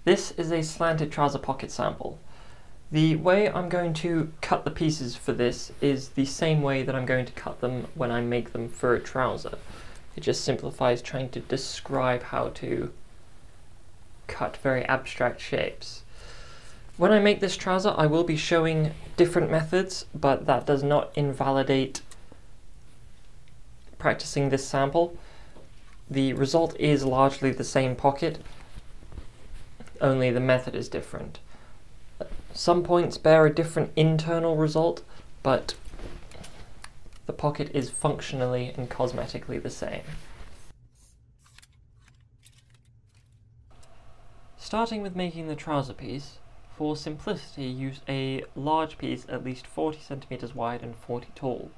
This is a slanted trouser pocket sample. The way I'm going to cut the pieces for this is the same way that I'm going to cut them when I make them for a trouser. It just simplifies trying to describe how to cut very abstract shapes. When I make this trouser, I will be showing different methods, but that does not invalidate practicing this sample. The result is largely the same pocket, only the method is different. Some points bear a different internal result, but the pocket is functionally and cosmetically the same. Starting with making the trouser piece, for simplicity use a large piece at least 40 cm wide and 40 tall.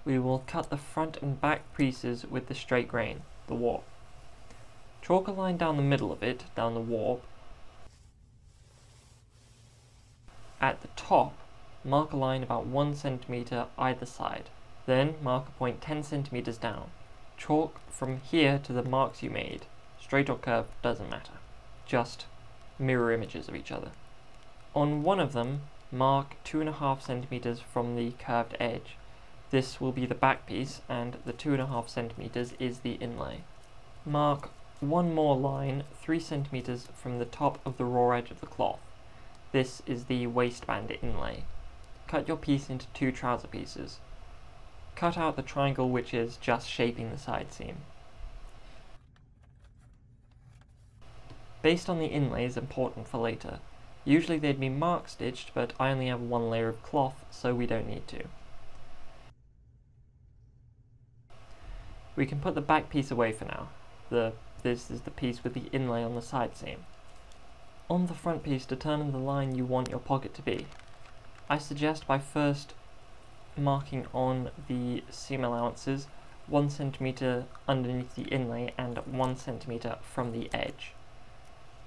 We will cut the front and back pieces with the straight grain, the warp. Chalk a line down the middle of it, down the warp. At the top, mark a line about 1 cm either side. Then mark a point 10 cm down. Chalk from here to the marks you made. Straight or curved, doesn't matter. Just mirror images of each other. On one of them, mark 2.5 cm from the curved edge. This will be the back piece, and the 2.5 cm is the inlay. Mark one more line 3 cm from the top of the raw edge of the cloth. This is the waistband inlay. Cut your piece into 2 trouser pieces. Cut out the triangle which is just shaping the side seam. Based on the inlay is important for later. Usually they'd be mark stitched, but I only have 1 layer of cloth, so we don't need to. We can put the back piece away for now. This is the piece with the inlay on the side seam. On the front piece, determine the line you want your pocket to be. I suggest by first marking on the seam allowances 1 cm underneath the inlay and 1 cm from the edge.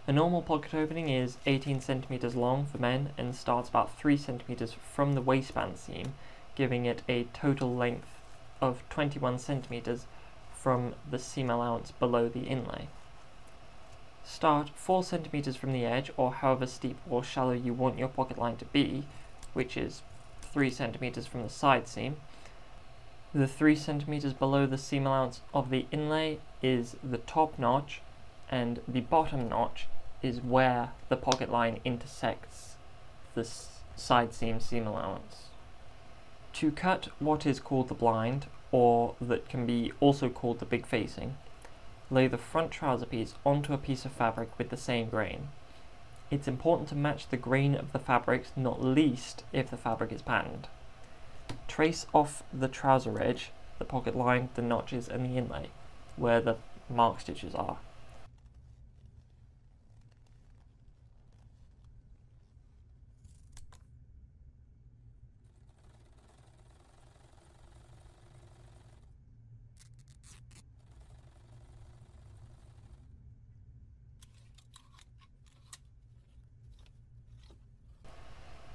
A normal pocket opening is 18 cm long for men and starts about 3 cm from the waistband seam, giving it a total length of 21 cm from the seam allowance below the inlay. Start 4 cm from the edge, or however steep or shallow you want your pocket line to be, which is 3 cm from the side seam. The 3 cm below the seam allowance of the inlay is the top notch, and the bottom notch is where the pocket line intersects the side seam allowance. To cut what is called the blind, or that can be also called the big facing, lay the front trouser piece onto a piece of fabric with the same grain. It's important to match the grain of the fabrics, not least if the fabric is patterned. Trace off the trouser edge, the pocket line, the notches and the inlay, where the mark stitches are.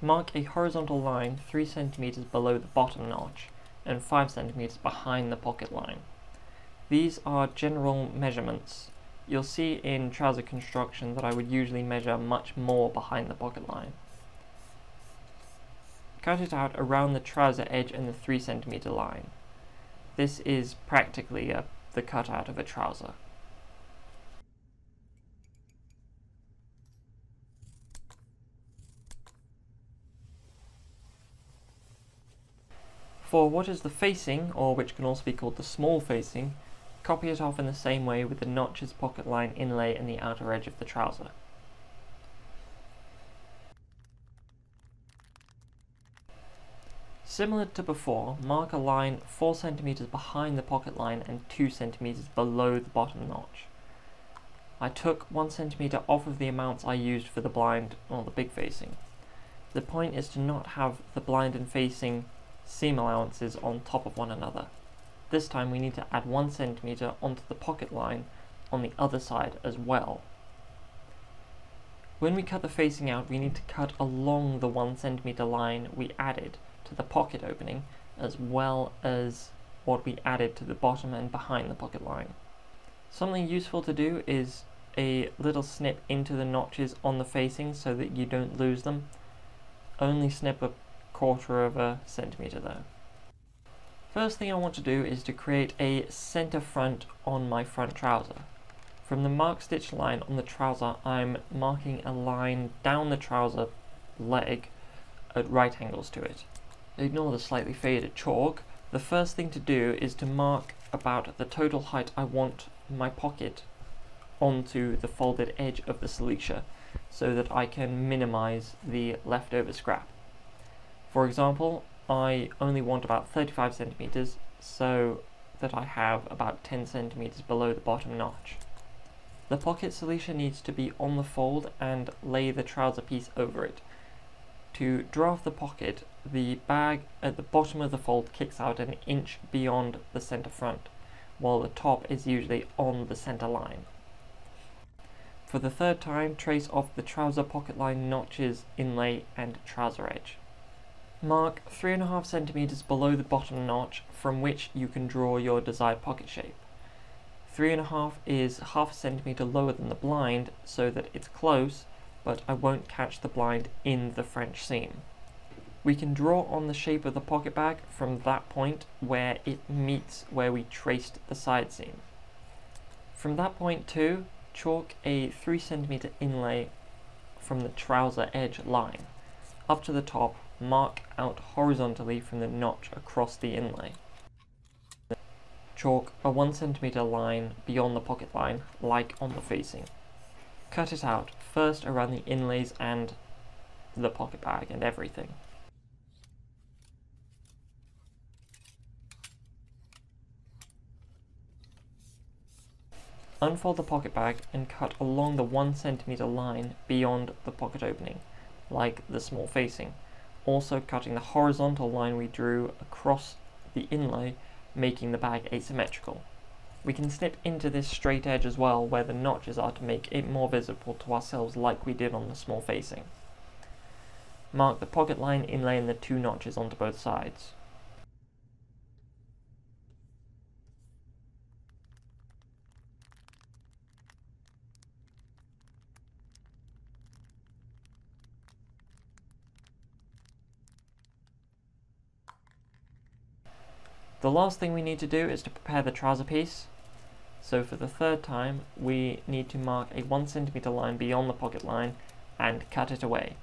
Mark a horizontal line 3 cm below the bottom notch and 5 cm behind the pocket line. These are general measurements. You'll see in trouser construction that I would usually measure much more behind the pocket line. Cut it out around the trouser edge and the 3 cm line. This is practically the cutout of a trouser. For what is the facing, or which can also be called the small facing, copy it off in the same way with the notches, pocket line, inlay and the outer edge of the trouser. Similar to before, mark a line 4 cm behind the pocket line and 2 cm below the bottom notch. I took 1 cm off of the amounts I used for the blind or the big facing. The point is to not have the blind and facing seam allowances on top of one another. This time we need to add 1 cm onto the pocket line on the other side as well. When we cut the facing out, we need to cut along the 1 cm line we added to the pocket opening, as well as what we added to the bottom and behind the pocket line. Something useful to do is a little snip into the notches on the facing so that you don't lose them. Only snip 1/4 of a centimetre though. First thing I want to do is to create a centre front on my front trouser. From the mark stitch line on the trouser, I'm marking a line down the trouser leg at right angles to it. Ignore the slightly faded chalk. The first thing to do is to mark about the total height I want my pocket onto the folded edge of the Silecia so that I can minimize the leftover scrap. For example, I only want about 35 centimeters so that I have about 10 centimeters below the bottom notch. The pocket Silecia needs to be on the fold and lay the trouser piece over it. To draw off the pocket, the bag at the bottom of the fold kicks out an inch beyond the center front, while the top is usually on the center line. For the third time, trace off the trouser pocket line notches, inlay, and trouser edge. Mark 3.5 centimeters below the bottom notch, from which you can draw your desired pocket shape. 3.5 is 1/2 centimeter lower than the blind, so that it's close, but I won't catch the blind in the French seam. We can draw on the shape of the pocket bag from that point where it meets where we traced the side seam. From that point too, chalk a 3 centimeter inlay from the trouser edge line. Up to the top, mark out horizontally from the notch across the inlay. Chalk a 1 centimeter line beyond the pocket line, like on the facing. Cut it out, first around the inlays and the pocket bag and everything. Unfold the pocket bag and cut along the 1 centimeter line beyond the pocket opening, like the small facing, also cutting the horizontal line we drew across the inlay, making the bag asymmetrical. We can snip into this straight edge as well, where the notches are, to make it more visible to ourselves like we did on the small facing. Mark the pocket line, inlay, and the 2 notches onto both sides. The last thing we need to do is to prepare the trouser piece. So for the third time, we need to mark a 1 centimeter line beyond the pocket line and cut it away.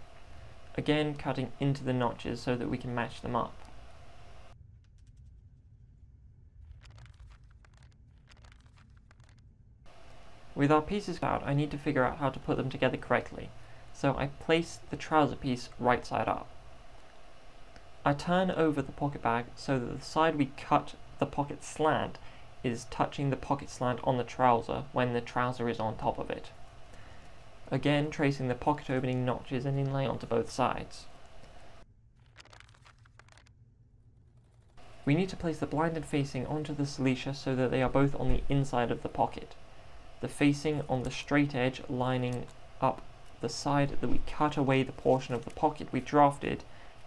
Again, cutting into the notches so that we can match them up. With our pieces out, I need to figure out how to put them together correctly. So I place the trouser piece right side up. I turn over the pocket bag so that the side we cut the pocket slant is touching the pocket slant on the trouser when the trouser is on top of it. Again, tracing the pocket opening notches and inlay onto both sides. We need to place the blind and facing onto the Silecia so that they are both on the inside of the pocket. The facing on the straight edge lining up the side that we cut away the portion of the pocket we drafted,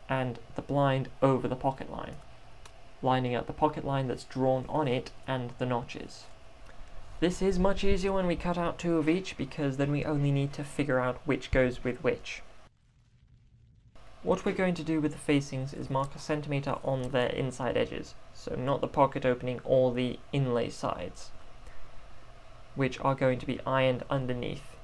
and the blind over the pocket line, lining up the pocket line that's drawn on it and the notches. This is much easier when we cut out 2 of each, because then we only need to figure out which goes with which. What we're going to do with the facings is mark 1 centimeter on their inside edges, so not the pocket opening or the inlay sides, which are going to be ironed underneath.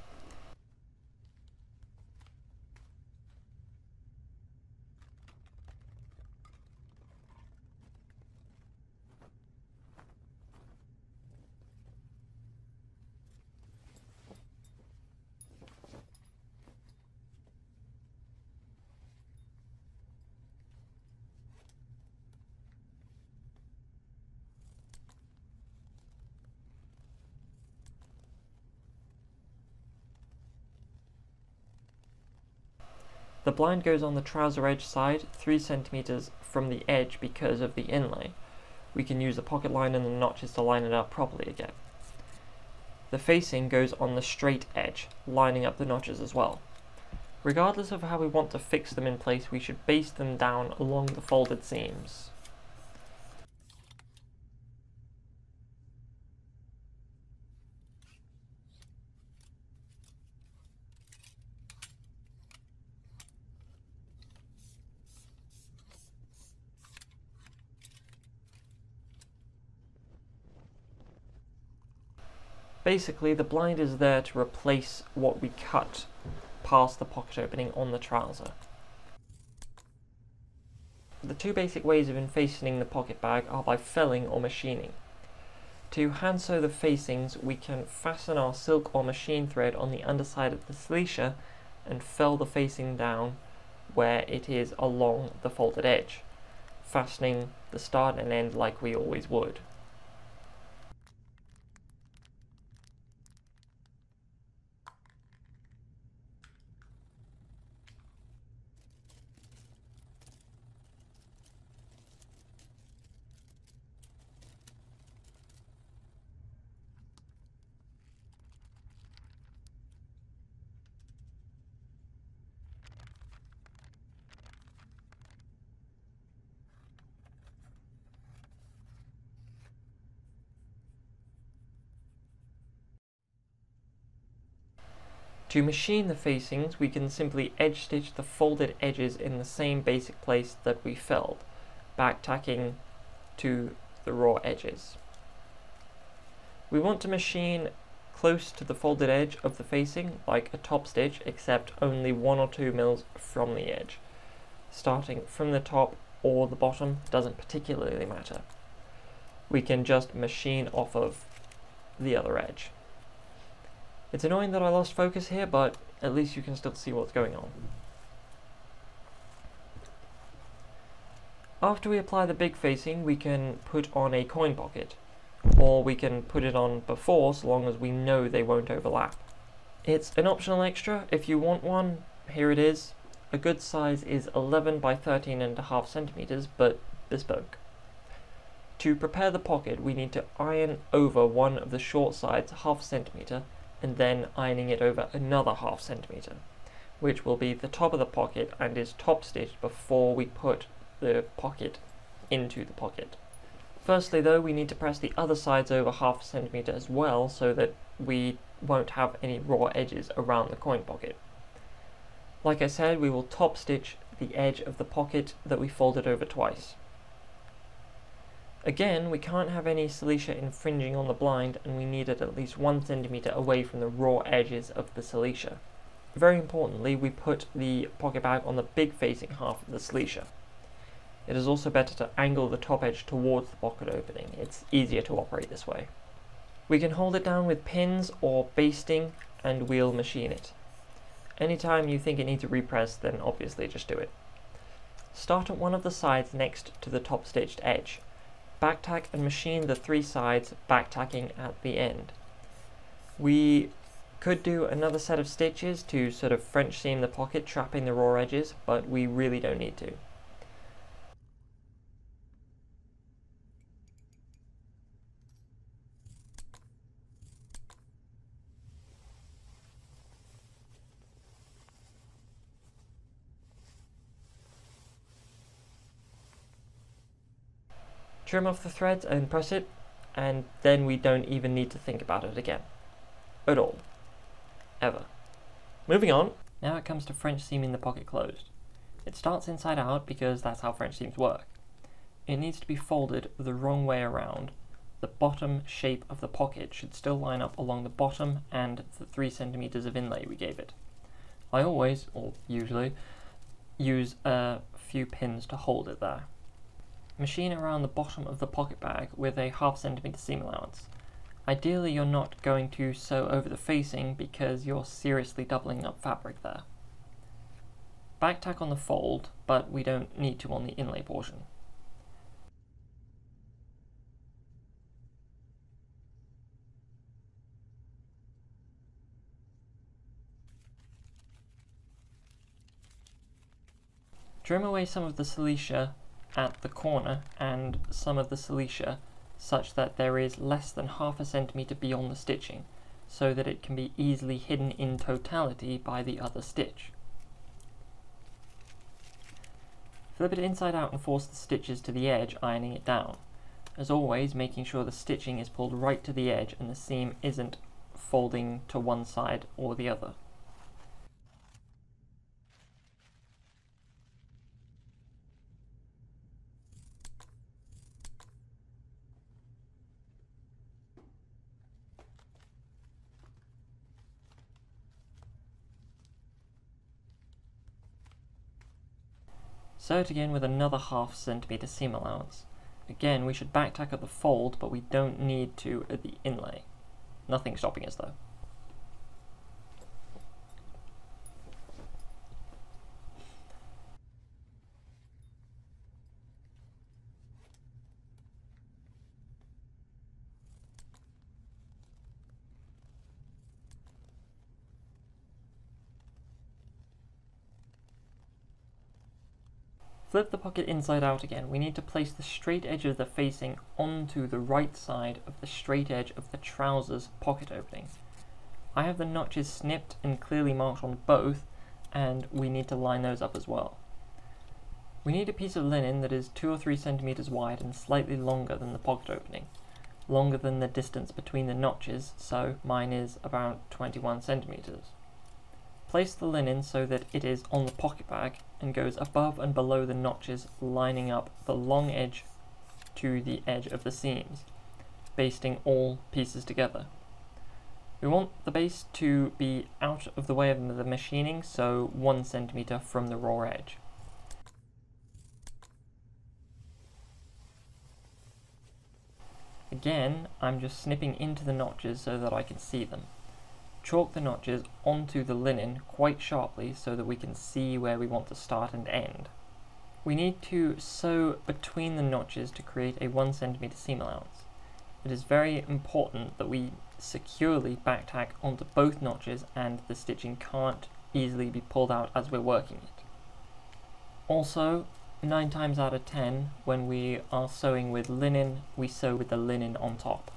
The blind goes on the trouser edge side 3 centimeters from the edge because of the inlay. We can use the pocket line and the notches to line it up properly again. The facing goes on the straight edge, lining up the notches as well. Regardless of how we want to fix them in place, we should baste them down along the folded seams. Basically, the blind is there to replace what we cut past the pocket opening on the trouser. The two basic ways of infacing the pocket bag are by felling or machining. To hand sew the facings, we can fasten our silk or machine thread on the underside of the Silecia and fell the facing down where it is along the folded edge, fastening the start and end like we always would. To machine the facings, we can simply edge stitch the folded edges in the same basic place that we felled, back tacking to the raw edges. We want to machine close to the folded edge of the facing, like a top stitch, except only 1 or 2 mils from the edge. Starting from the top or the bottom doesn't particularly matter. We can just machine off of the other edge. It's annoying that I lost focus here, but at least you can still see what's going on. After we apply the big facing, we can put on a coin pocket, or we can put it on before, so long as we know they won't overlap. It's an optional extra. If you want one, here it is. A good size is 11 by 13.5 centimeters, but bespoke. To prepare the pocket, we need to iron over one of the short sides ½ centimeter, and then ironing it over another ½ centimeter, which will be the top of the pocket and is top stitched before we put the pocket into the pocket. Firstly though, we need to press the other sides over ½ centimeter as well, so that we won't have any raw edges around the coin pocket. Like I said, we will top stitch the edge of the pocket that we folded over twice. Again, we can't have any Silecia infringing on the blind, and we need it at least 1 centimeter away from the raw edges of the Silecia. Very importantly, we put the pocket bag on the big facing half of the Silecia. It is also better to angle the top edge towards the pocket opening. It's easier to operate this way. We can hold it down with pins or basting, and we'll machine it. Anytime you think it needs a repress, then obviously just do it. Start at one of the sides next to the top stitched edge. Backtack and machine the 3 sides, backtacking at the end. We could do another set of stitches to sort of French seam the pocket, trapping the raw edges, but we really don't need to. Trim off the threads and press it, and then we don't even need to think about it again. At all. Ever. Moving on. Now it comes to French seaming the pocket closed. It starts inside out because that's how French seams work. It needs to be folded the wrong way around. The bottom shape of the pocket should still line up along the bottom and the 3 centimeters of inlay we gave it. I always, or usually, use a few pins to hold it there. Machine around the bottom of the pocket bag with a ½ centimeter seam allowance. Ideally you're not going to sew over the facing because you're seriously doubling up fabric there. Backtack on the fold, but we don't need to on the inlay portion. Trim away some of the Silecia at the corner and some of the Silecia such that there is less than ½ centimeter beyond the stitching, so that it can be easily hidden in totality by the other stitch. Flip it inside out and force the stitches to the edge, ironing it down. As always, making sure the stitching is pulled right to the edge and the seam isn't folding to one side or the other. Sew it again with another 1/2 centimeter seam allowance. Again, we should back tack at the fold, but we don't need to at the inlay. Nothing stopping us though. Flip the pocket inside out again. We need to place the straight edge of the facing onto the right side of the straight edge of the trousers pocket opening. I have the notches snipped and clearly marked on both, and we need to line those up as well. We need a piece of linen that is 2 or 3 centimeters wide and slightly longer than the pocket opening, longer than the distance between the notches, so mine is about 21 centimeters. Place the linen so that it is on the pocket bag and goes above and below the notches, lining up the long edge to the edge of the seams, basting all pieces together. We want the base to be out of the way of the machining, so 1 centimeter from the raw edge. Again, I'm just snipping into the notches so that I can see them. Chalk the notches onto the linen quite sharply so that we can see where we want to start and end. We need to sew between the notches to create a 1 centimeter seam allowance. It is very important that we securely back tack onto both notches and the stitching can't easily be pulled out as we're working it. Also, 9 times out of 10, when we are sewing with linen, we sew with the linen on top.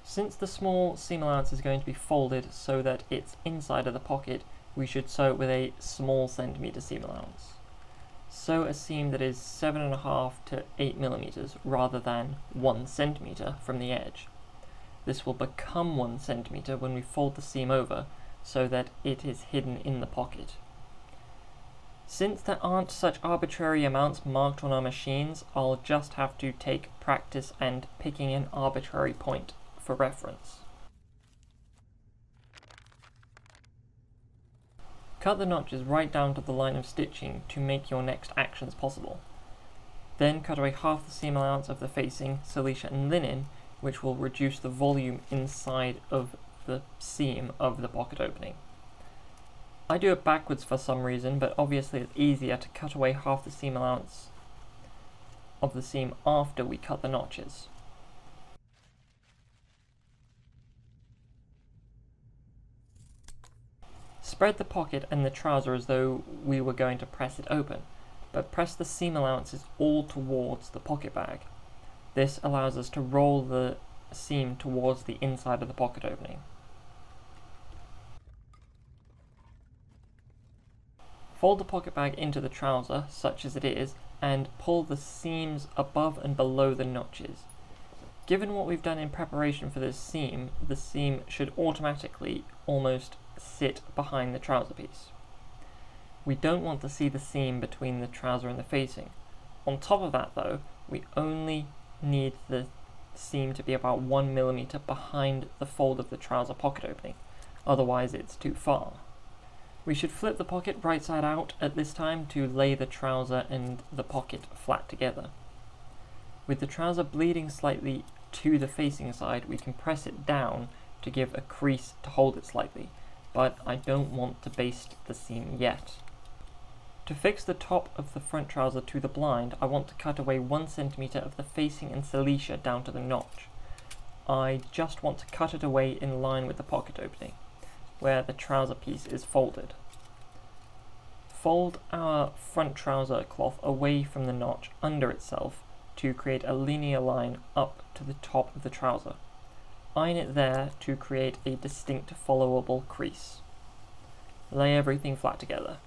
Since the small seam allowance is going to be folded so that it's inside of the pocket, we should sew it with a small centimeter seam allowance. Sew a seam that is 7.5 to 8 millimeters rather than 1 centimeter from the edge. This will become 1 centimeter when we fold the seam over so that it is hidden in the pocket. Since there aren't such arbitrary amounts marked on our machines, I'll just have to take practice and picking an arbitrary point for reference. Cut the notches right down to the line of stitching to make your next actions possible. Then cut away half the seam allowance of the facing, silecia and linen, which will reduce the volume inside of the seam of the pocket opening. I do it backwards for some reason, but obviously it's easier to cut away half the seam allowance of the seam after we cut the notches. Spread the pocket and the trouser as though we were going to press it open, but press the seam allowances all towards the pocket bag. This allows us to roll the seam towards the inside of the pocket opening. Fold the pocket bag into the trouser, such as it is, and pull the seams above and below the notches. Given what we've done in preparation for this seam, the seam should automatically almost sit behind the trouser piece. We don't want to see the seam between the trouser and the facing. On top of that though, we only need the seam to be about 1 millimeter behind the fold of the trouser pocket opening, otherwise it's too far. We should flip the pocket right side out at this time to lay the trouser and the pocket flat together. With the trouser bleeding slightly to the facing side, we can press it down to give a crease to hold it slightly, but I don't want to baste the seam yet. To fix the top of the front trouser to the blind, I want to cut away 1 centimeter of the facing and silecia down to the notch. I just want to cut it away in line with the pocket opening, where the trouser piece is folded. Fold our front trouser cloth away from the notch under itself to create a linear line up to the top of the trouser. Iron it there to create a distinct followable crease. Lay everything flat together.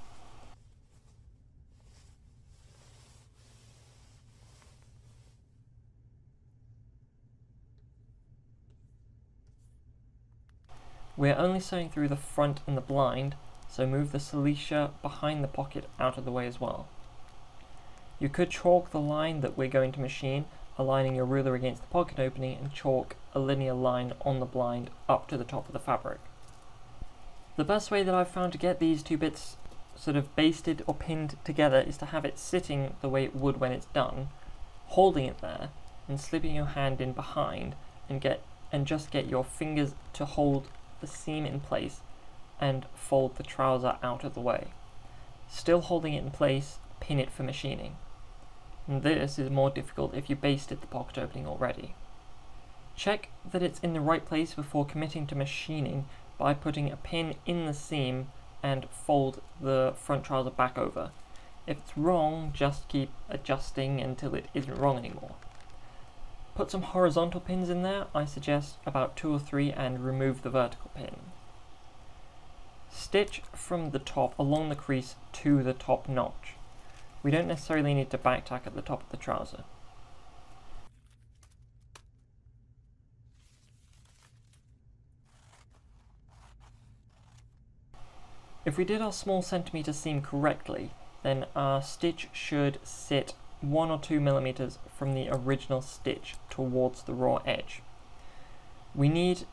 We are only sewing through the front and the blind, so move the silecia behind the pocket out of the way as well. You could chalk the line that we're going to machine, aligning your ruler against the pocket opening, and chalk a linear line on the blind up to the top of the fabric. The best way that I've found to get these two bits sort of basted or pinned together is to have it sitting the way it would when it's done, holding it there and slipping your hand in behind and just get your fingers to hold the seam in place and fold the trouser out of the way. Still holding it in place, pin it for machining. And this is more difficult if you basted the pocket opening already. Check that it's in the right place before committing to machining by putting a pin in the seam and fold the front trouser back over. If it's wrong, just keep adjusting until it isn't wrong anymore. Put some horizontal pins in there, I suggest about 2 or 3, and remove the vertical pin. Stitch from the top along the crease to the top notch. We don't necessarily need to back tack at the top of the trouser. If we did our small centimetre seam correctly, then our stitch should sit 1 or 2 millimeters from the original stitch towards the raw edge. We need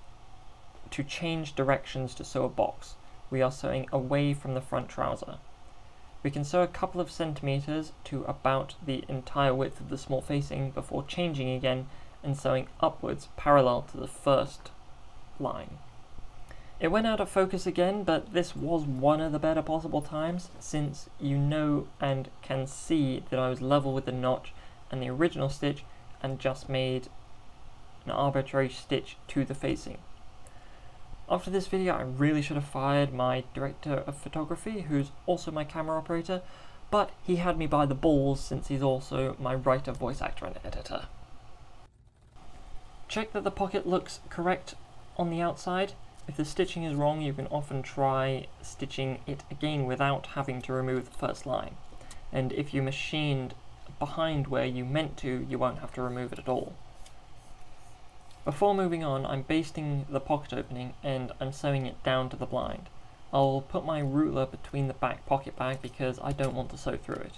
to change directions to sew a box. We are sewing away from the front trouser. We can sew a couple of centimeters to about the entire width of the small facing before changing again and sewing upwards parallel to the first line. It went out of focus again, but this was one of the better possible times, since you know and can see that I was level with the notch and the original stitch and just made an arbitrary stitch to the facing. After this video, I really should have fired my director of photography, who's also my camera operator, but he had me by the balls since he's also my writer, voice actor and editor. Check that the pocket looks correct on the outside. If the stitching is wrong, you can often try stitching it again without having to remove the first line. And if you machined behind where you meant to, you won't have to remove it at all. Before moving on, I'm basting the pocket opening and I'm sewing it down to the blind. I'll put my ruler between the back pocket bag because I don't want to sew through it.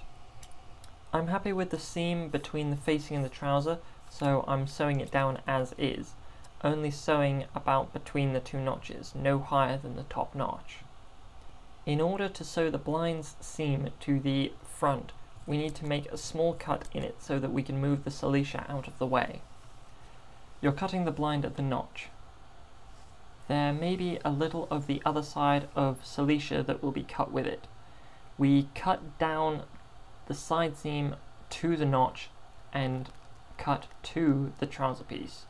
I'm happy with the seam between the facing and the trouser, so I'm sewing it down as is, only sewing about between the 2 notches, no higher than the top notch. In order to sew the blind's seam to the front, we need to make a small cut in it so that we can move the Silecia out of the way. You're cutting the blind at the notch. There may be a little of the other side of Silecia that will be cut with it. We cut down the side seam to the notch and cut to the trouser piece,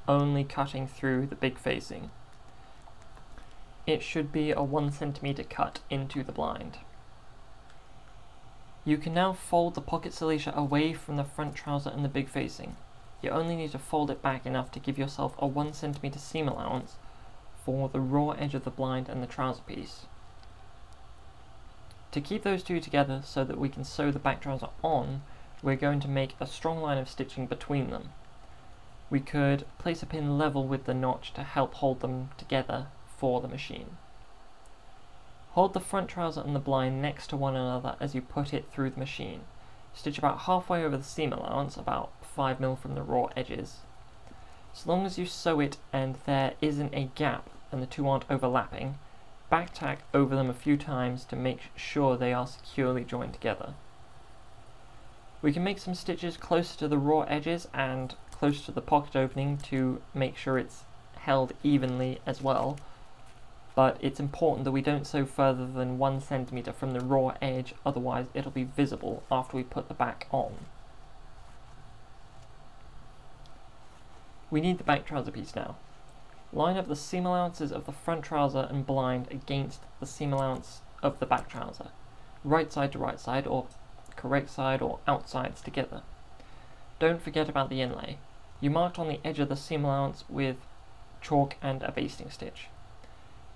only cutting through the big facing. It should be a 1 centimeter cut into the blind. You can now fold the pocket Silecia away from the front trouser and the big facing. You only need to fold it back enough to give yourself a 1 centimeter seam allowance for the raw edge of the blind and the trouser piece. To keep those two together so that we can sew the back trouser on, we're going to make a strong line of stitching between them. We could place a pin level with the notch to help hold them together for the machine. Hold the front trouser and the blind next to one another as you put it through the machine. Stitch about halfway over the seam allowance, about 5 mm from the raw edges. So long as you sew it and there isn't a gap and the two aren't overlapping, back tack over them a few times to make sure they are securely joined together. We can make some stitches closer to the raw edges and close to the pocket opening to make sure it's held evenly as well, but it's important that we don't sew further than 1 centimeter from the raw edge, otherwise it'll be visible after we put the back on. We need the back trouser piece now. Line up the seam allowances of the front trouser and blind against the seam allowance of the back trouser, right side to right side, or correct side or outsides together. Don't forget about the inlay. You marked on the edge of the seam allowance with chalk and a basting stitch.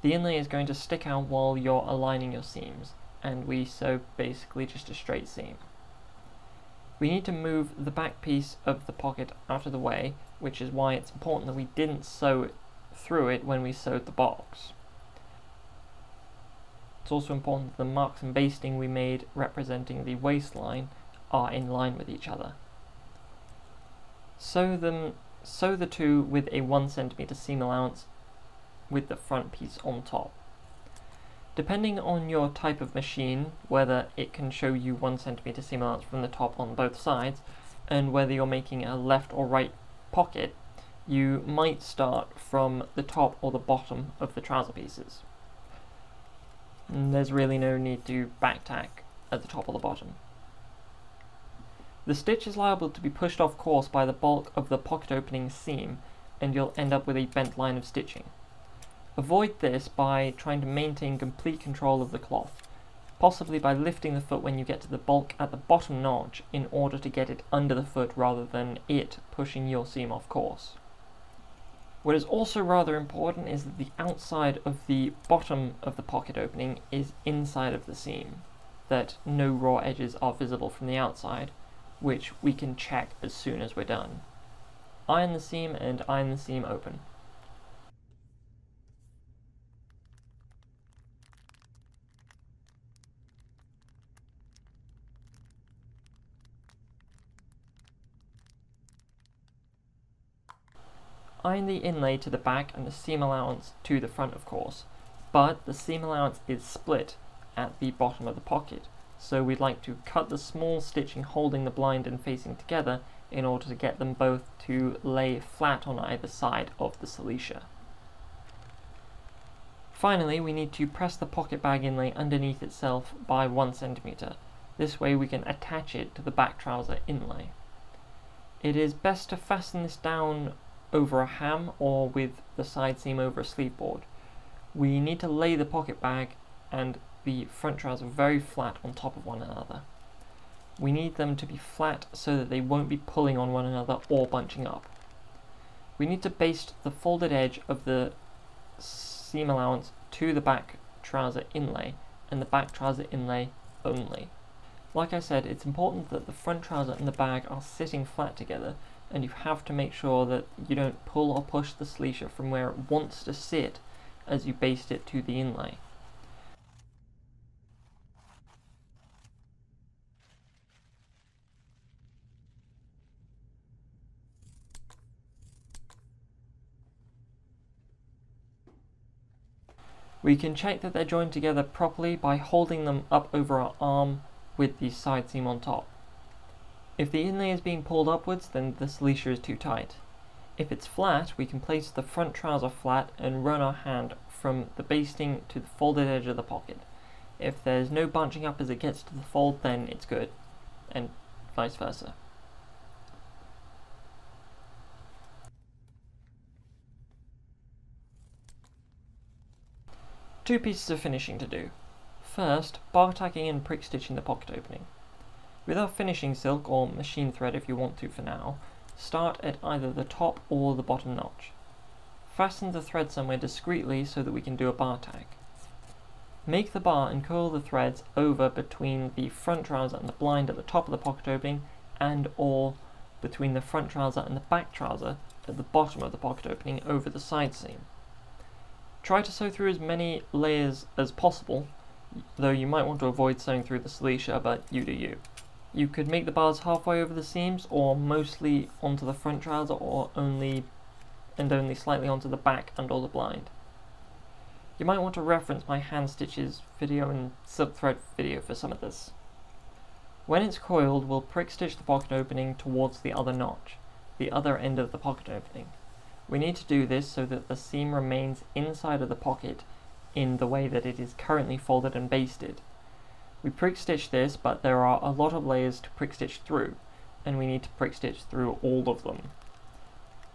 The inlay is going to stick out while you're aligning your seams, and we sew basically just a straight seam. We need to move the back piece of the pocket out of the way, which is why it's important that we didn't sew through it when we sewed the box. It's also important that the marks and basting we made representing the waistline are in line with each other. Sew the two with a 1 centimeter seam allowance with the front piece on top. Depending on your type of machine, whether it can show you 1 cm seam allowance from the top on both sides, and whether you're making a left or right pocket, you might start from the top or the bottom of the trouser pieces. And there's really no need to back tack at the top or the bottom. The stitch is liable to be pushed off course by the bulk of the pocket opening seam, and you'll end up with a bent line of stitching. Avoid this by trying to maintain complete control of the cloth, possibly by lifting the foot when you get to the bulk at the bottom notch in order to get it under the foot rather than it pushing your seam off course. What is also rather important is that the outside of the bottom of the pocket opening is inside of the seam, that no raw edges are visible from the outside, which we can check as soon as we're done. Iron the seam and iron the seam open. Iron the inlay to the back and the seam allowance to the front, of course, but the seam allowance is split at the bottom of the pocket, so we'd like to cut the small stitching holding the blind and facing together in order to get them both to lay flat on either side of the Silecia. Finally, we need to press the pocket bag inlay underneath itself by 1 cm. This way we can attach it to the back trouser inlay. It is best to fasten this down over a ham or with the side seam over a sleeve board. We need to lay the pocket bag and the front trouser very flat on top of one another. We need them to be flat so that they won't be pulling on one another or bunching up. We need to baste the folded edge of the seam allowance to the back trouser inlay and the back trouser inlay only. Like I said, it's important that the front trouser and the bag are sitting flat together, and you have to make sure that you don't pull or push the Silecia from where it wants to sit as you baste it to the inlay. We can check that they're joined together properly by holding them up over our arm with the side seam on top. If the inlay is being pulled upwards, then the Silecia is too tight. If it's flat, we can place the front trouser flat and run our hand from the basting to the folded edge of the pocket. If there's no bunching up as it gets to the fold, then it's good, and vice versa. Two pieces of finishing to do. First, bar tacking and prick stitching the pocket opening. With our finishing silk, or machine thread if you want to for now, start at either the top or the bottom notch. Fasten the thread somewhere discreetly so that we can do a bar tack. Make the bar and curl the threads over between the front trouser and the blind at the top of the pocket opening, and or between the front trouser and the back trouser at the bottom of the pocket opening over the side seam. Try to sew through as many layers as possible, though you might want to avoid sewing through the Silecia, but you do you. You could make the bars halfway over the seams, or mostly onto the front trouser, or only slightly onto the back and or the blind. You might want to reference my hand stitches video and silk thread video for some of this. When it's coiled, we'll prick stitch the pocket opening towards the other notch, the other end of the pocket opening. We need to do this so that the seam remains inside of the pocket in the way that it is currently folded and basted. We prick stitch this, but there are a lot of layers to prick stitch through, and we need to prick stitch through all of them.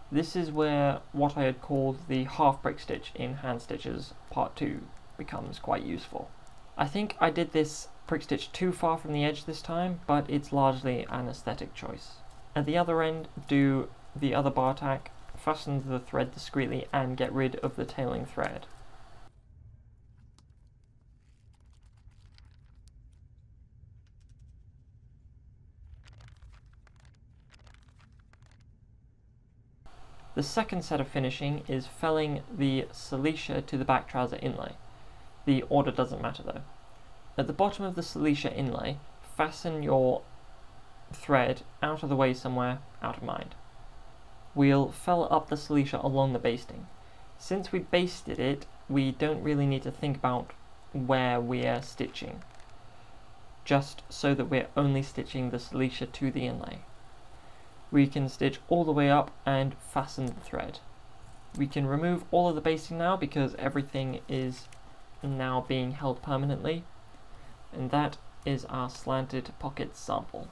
This is where what I had called the half prick stitch in Hand Stitches Part 2 becomes quite useful. I think I did this prick stitch too far from the edge this time, but it's largely an aesthetic choice. At the other end, do the other bar tack, fasten the thread discreetly, and get rid of the tailing thread. The second set of finishing is felling the Silecia to the back trouser inlay. The order doesn't matter though. At the bottom of the Silecia inlay, fasten your thread out of the way somewhere, out of mind. We'll fell up the Silecia along the basting. Since we basted it, we don't really need to think about where we're stitching, just so that we're only stitching the Silecia to the inlay. We can stitch all the way up and fasten the thread. We can remove all of the basting now because everything is now being held permanently, and that is our slanted pocket sample.